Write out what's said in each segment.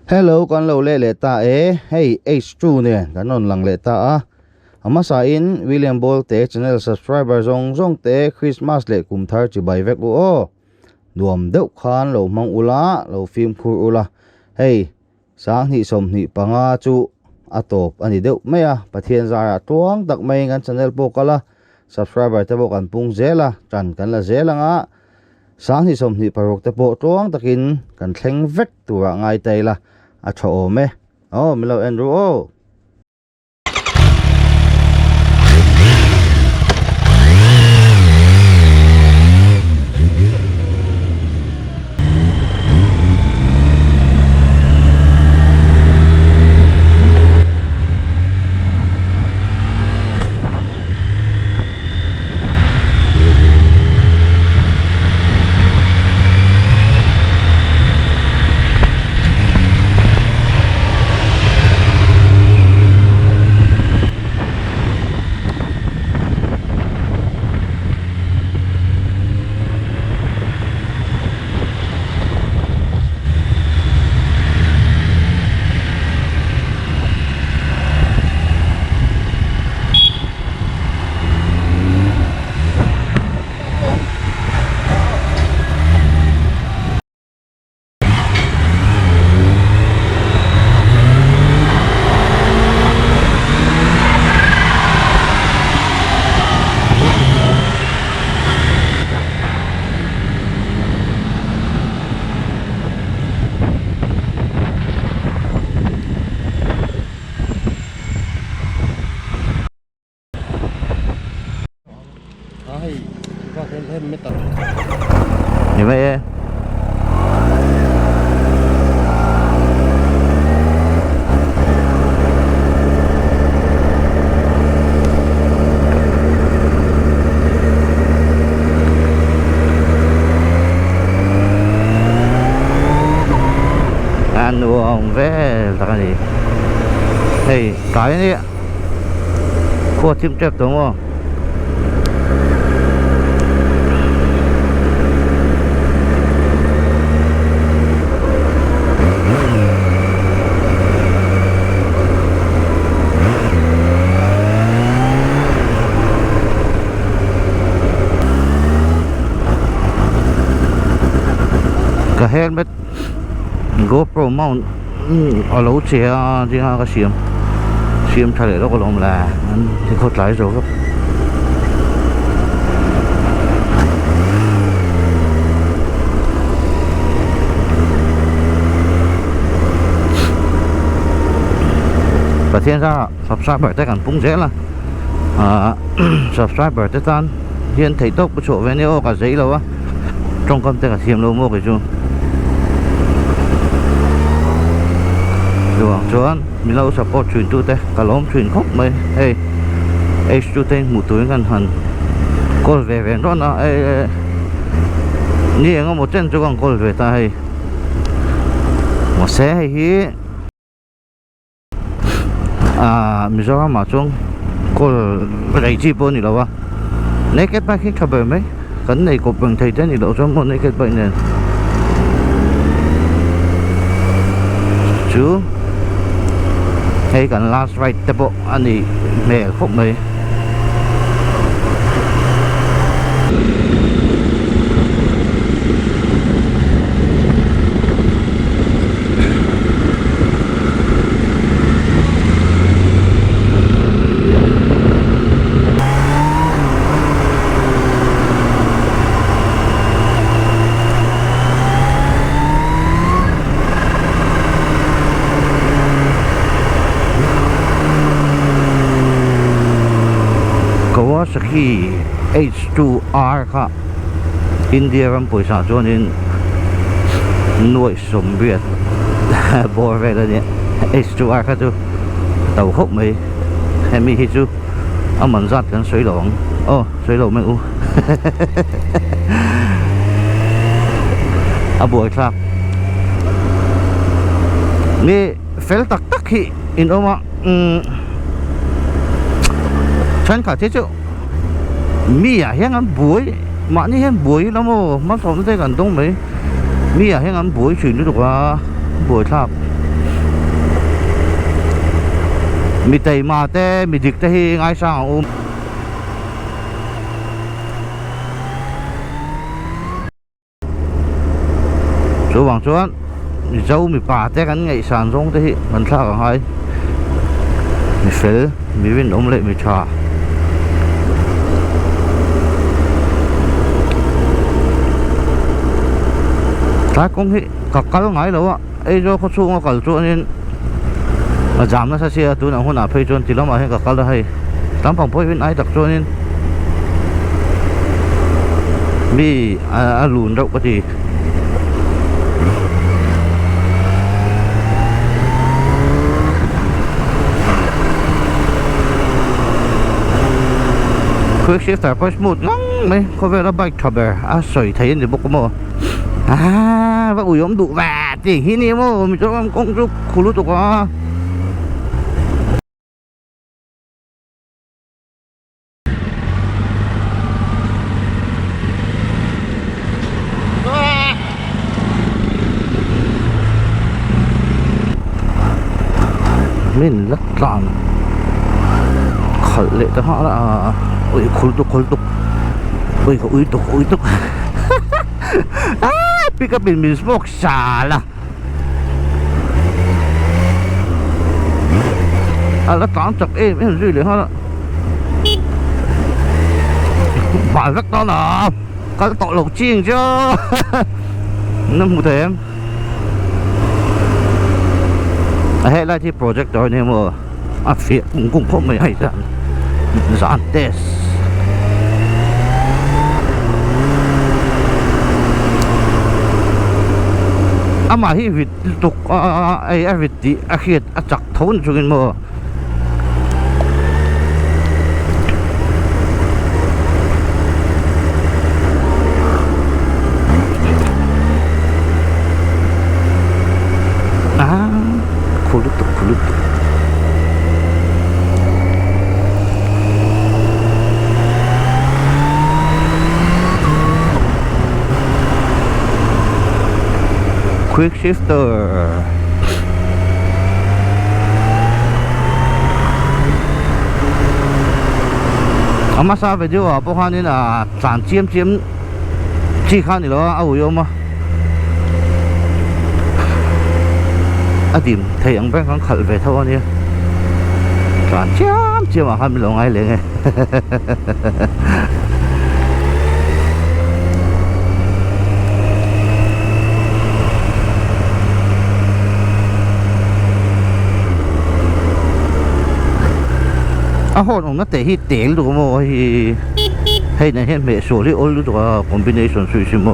Hello kan lo le ta hey H2 ne danon lang le ta ama sa in William Bolt te channel subscriber zong te Christmas le kum thar chi bai vek o nuam deuh khan lo mang ula lo film khur ula hey sang hi som ni panga chu atop ani deuh me a pathian zara tuang tak mai ngan channel po kala subscriber te bo kan pung zela tran kan la zelanga sang hi som ni parok te po tuang takin kan thleng vek tura ngai taila a tho me milo Andrew như vậy ăn uống về là cái gì hey cái này cua chim chép đúng không cái helmet GoPro mount ở lỗ xe thì cái xiêm thay để nó có lồng là thì khốt lại rồiครับvà thiên ra subscriber tới cảnh cũng dễ là subscriber tới tan hiện thấy tốc của chỗ video cả giấy đâu á trong công ty cả xiêm lâu mua cái chung rồi chuan mình lâu support truyền tu te cả lom truyền khóc mày hey H2 te một tuổi ngàn hẳn call về đó nó như anh một chân cho con call về ta hay một xe hay hi mình cho mà chung call cái gì bốn này đâu à naked bike cái cover mấy cái này cột bằng thầy thế này đâu cho một naked bike này chú hay kan last ride te po ani me khop mai Kawasaki H2R ค่ะอินเดียมันปุ๋ยสารจวนนี้หน่วยสมเบียดบอร์เวลเนี่ย H2R ค่ะจูเต่าคบไม่แฮมมี่ฮิจูเอามันจัดกัน水龍水龍ไม่อู้เอาบวยครับนี่เฟลตักฮีอินโอมาฉันขาดที่จูมีอะไรงั้นบวย 많이 해 뭐이 너무 맛 없는데 간동 뭐 미야 행한 뭐이 주는 거가 뭐 탑 mi tei ma te mi dik te hi ngai sang chú bằng chuan dâu mi pa te kan ngai san rong te hi man thla ka hai mi fel mi win le mi tha ta kong hi ka kal ngai lo a ei jo kho chu kal chu anin a jam na sa sia tu na huna phei chon tilama he ka kal da hai tam pang poi win ai tak chuanin mi a lun rau ka ti quick shifter pa smooth ngang mấy có vẻ là bike trouble à soi thấy thì bốc mo à và ui ông đủ và thì hi ni mo mình cho ông công chút khu lút có mình rất là khởi lệ cho họ là ui khul tuk ui tuk ah pick up in min smoke sala ala tán chặt em gì liền hết bài rất to là cái tội lộc chiên chứ nó một thể em hay là thì project đó nên mà à phía cũng không mấy hay dàn test mà hi vịt tục ai vịt đi khiết chặt thốn cho cái mơ kulut quick shifter sa video à bố khoan nên là chán chiếm chi khan thì nó ảo yêu mà tìm thấy ông bé con khẩn về thôi nha chán chiếm mà 20 lòng ai liền nghe hôn ông nó tệ hít tiền được mà hay này hay mẹ số đi ôn được combination suy suy mà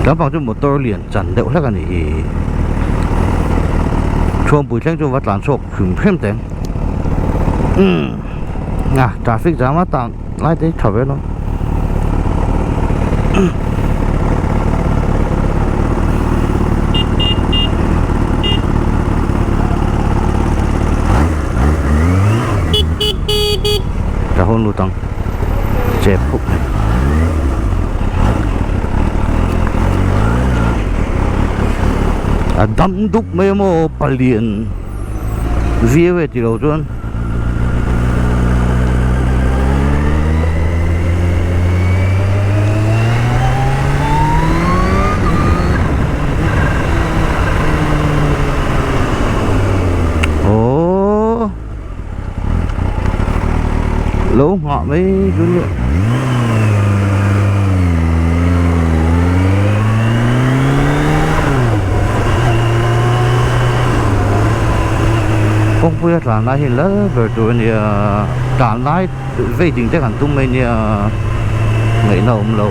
các bạn trong motor liền chặn đậu hết cái này chuông bụi trắng cho vắt làn sọc khủng thêm tiền traffic jam á tạm lại thấy thở về nó cả hôn lưu tăng chẹp phúc này đâm đúc mấy mô bà liền vía về thì đầu chuan lỗ họ mới chú nhựa không biết là này là về tuổi này cả lái về tình thế hẳn tung mình ngày nào cũng lâu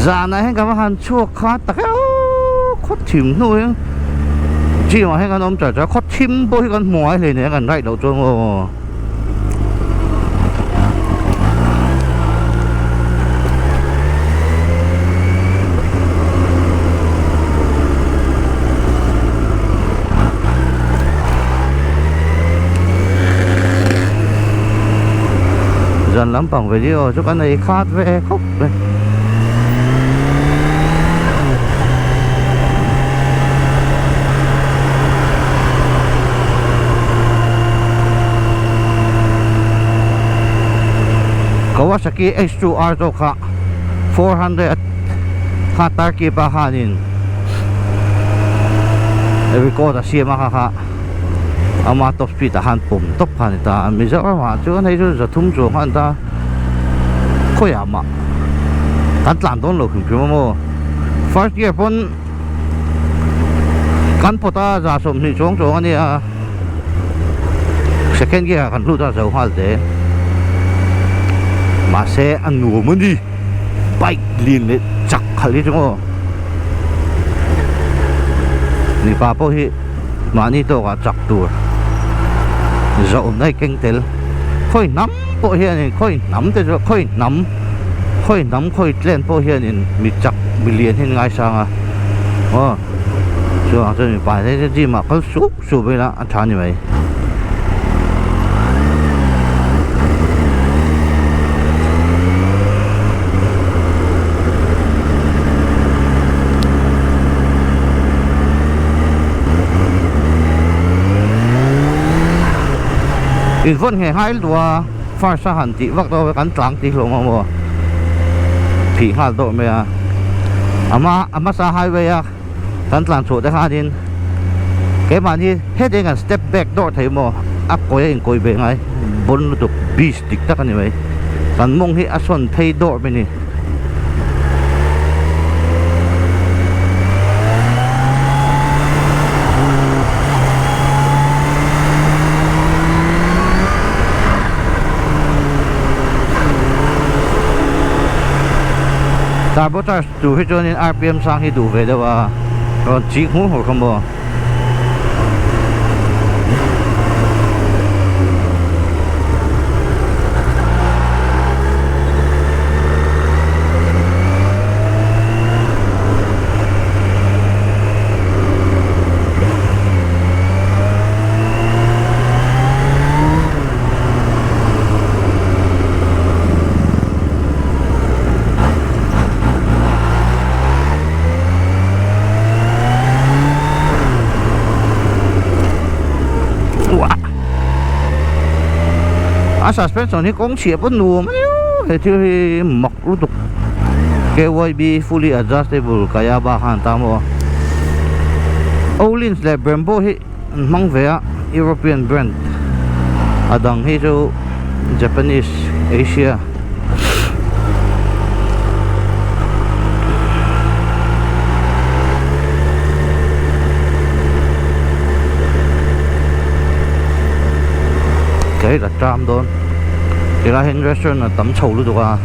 già này cái mà han chua khát ta cái khó chìm nuôi chỉ mà hay cái ông trời trời khó chìm bôi con muỗi này này cái này đầu cho mà dần lắm bằng video cho cái này khát về khóc đây Kawasaki H2R to ka 400 hataki pa hanin ebi ko ta siya makaka ama top speed ta han pum top han ta mi za ma chu nei chu za thum chu han ta khoya ma kan tlan don lo khum mo first year pon kan pota za som ni chong chong ani a second year kan lu ta zo hal de mà xe ăn ngủ mới đi bike liền đấy chặt khali chúng ni pa po hi mà ni to cả chặt tour rộng này kinh tế khơi nắm po hi này khơi nắm thế rồi khơi nắm khơi lên po hi này mi chặt mi liền hin ngay sang à cho mình bài thế gì mà có số bây là ăn chán như vậy in vốn ngày hai đùa pha sa hẳn tí vắt đâu cắn trắng tí luôn mà mua thì hai độ mày ama sa highway à cắn trắng chỗ để hai din cái mà đi hết đi ngàn step back độ thấy mà áp coi về ngay bốn được beast tích tắc như vậy cắn mông hi ason pay độ bên này sabotage đủ hết cho nên RPM sang khi đủ về đâu à còn chỉ hú hoặc không bỏ suspension ni cũng chỉ có nuông ấy thì mặc lúc tục KYB fully adjustable kaya bahan tamo Olins le Brembo hi mang về European brand adang hi jo Japanese Asia cái là tram đón cái là hình restaurant là tắm chầu luôn được à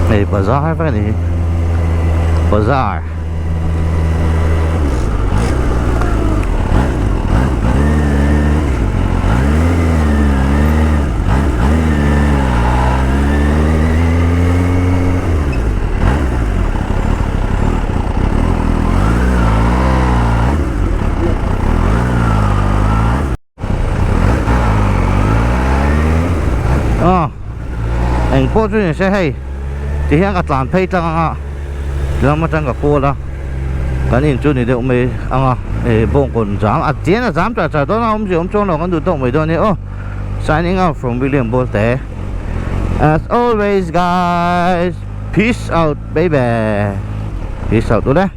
này bazaar phải này bazaar anh po chuyện sẽ hay thì hiện các làm pay tăng à làm mà tăng cả cô đó cái này chút này đều mày à bông còn dám à tiền là dám trả đó ông gì ông cho nó con đủ tổng mày đó nhé signing out from William Bolte as always guys peace out baby peace out đó đấy